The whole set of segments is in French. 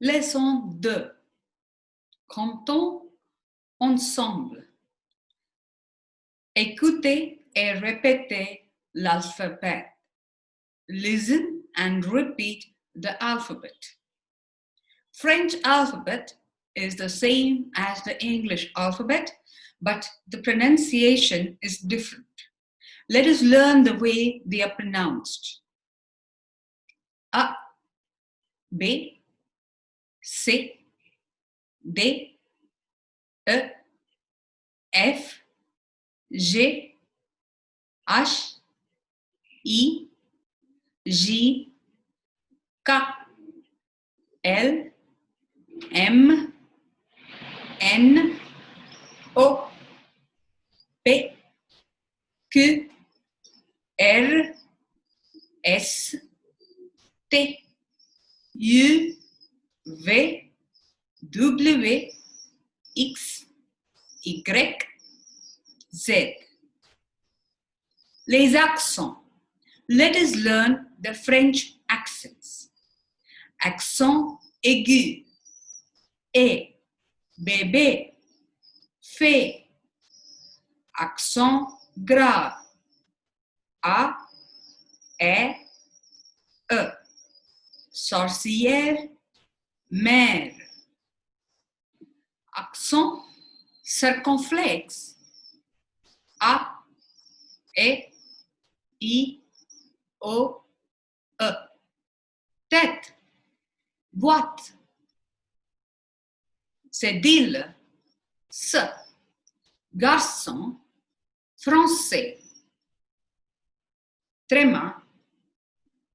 Leçon 2. Comptons ensemble. Écoutez et répétez l'alphabet. Listen and repeat the alphabet. French alphabet is the same as the English alphabet, but the pronunciation is different. Let us learn the way they are pronounced. A, B, C, D, E, F, G, H, I, J, K, L, M, N, O, P, Q, R, S, T, U, V, W, X, Y, Z. Les accents. Let us learn the French accents. Accent aigu. E, bébé, fait. Accent grave. A, E, E. Sorcière, mère. Accent circonflexe. A, E, I, O, E. Tête, boîte. Cédille, ce. Garçon, français. Tréma,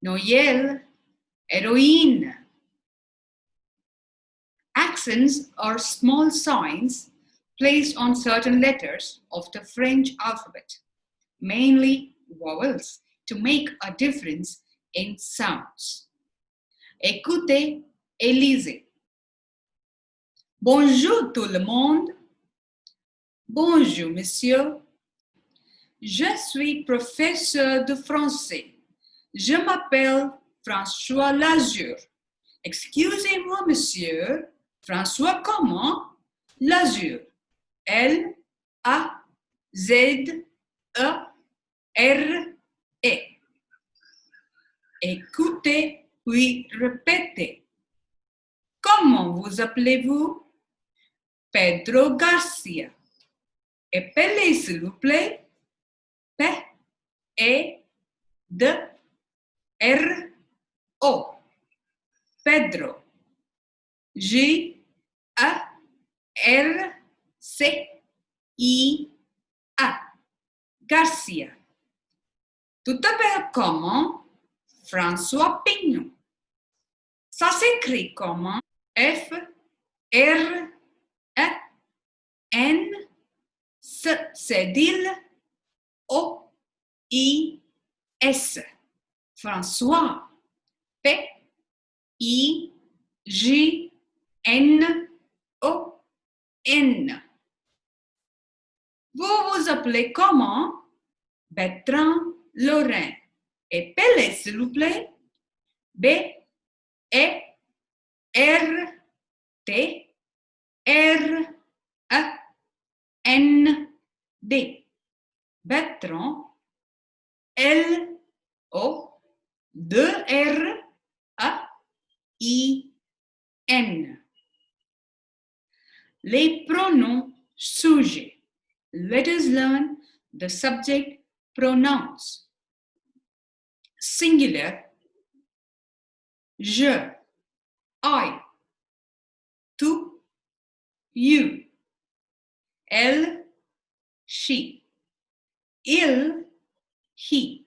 Noël, héroïne. Accents are small signs placed on certain letters of the French alphabet, mainly vowels, to make a difference in sounds. Écoutez et lisez. Bonjour tout le monde. Bonjour monsieur. Je suis professeur de français. Je m'appelle François Lazur. Excusez-moi monsieur. François comment? Lazur. L-A-Z-E-R-E. Écoutez puis répétez. Comment vous appelez-vous? Pedro Garcia. Appelez s'il vous plaît. P-E-D-R-O. Pedro. G-A-R-C-I-A. Garcia. Tu t'appelles comment? François Pignon. Ça s'écrit comment? F-R-E-N cédille O-I-S. François. P-I-J-N-O-N. Vous vous appelez comment? Bertrand Lorrain. Appelez s'il vous plaît. B-E-R-T-R-E-N-D. Bertrand. L-O-2-R-A-I-N. Les pronoms sujets. Let us learn the subject pronouns. Singular. Je, I. Tu, you. Elle, she. Il, he.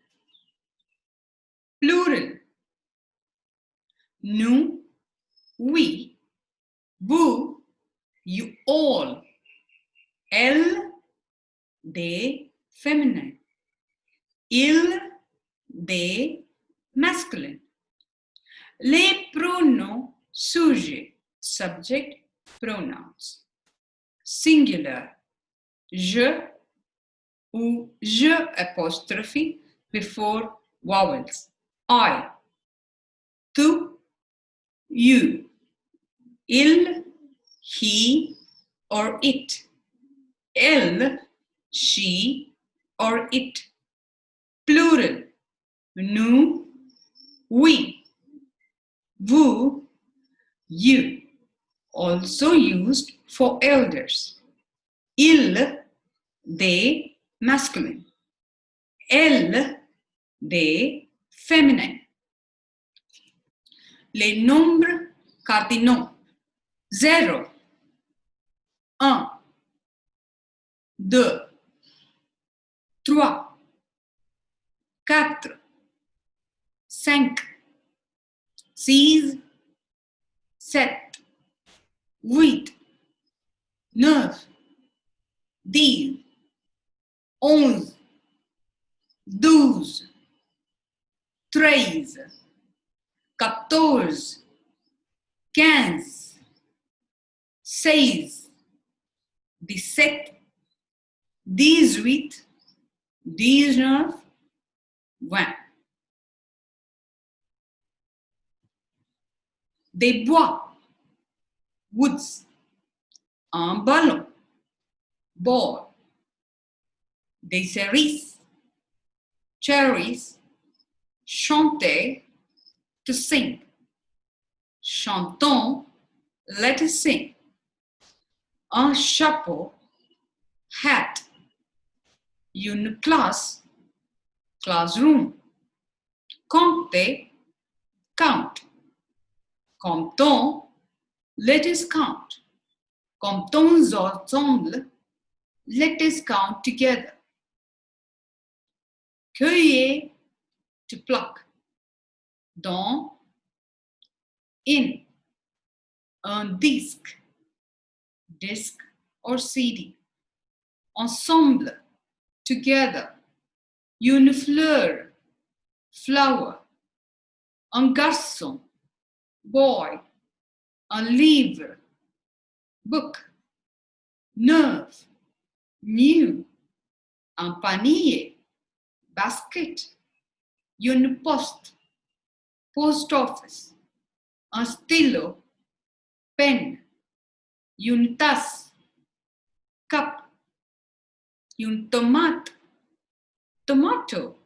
Plural. Nous, we. Vous, you all. Elle, they, feminine. Il, they, masculine. Les pronoms sujets, subject, pronouns. Singular. Je ou je apostrophe before vowels. I. Tu, you. Il, he, or it. Elle, she, or it. Plural. Nous, we. Vous, you. Also used for elders. Il, they, masculine. Elle, they, féminin. Les nombres cardinaux. 0, 1, 2, 3, 4, 5, 6, 7, 8, 9, 10, 11, 12, 13, 14, 15, 16, 17, 18, 19, 20. Des bois, woods. Un ballon, ball. Des cerises, cherries. Chanter, to sing. Chantons, let us sing. Un chapeau, hat. Une classe, classroom. Compter, count. Comptons, let us count. Comptons ensemble, let us count together. Cueillir, to pluck. Dans, in. Un disque, disc or CD. Ensemble, together. Une fleur, flower. Un garçon, boy. Un livre, book. Neuf, new. Un panier, basket. Une poste, post office. Un stylo, pen. Une tasse, cup. Une tomate, tomato.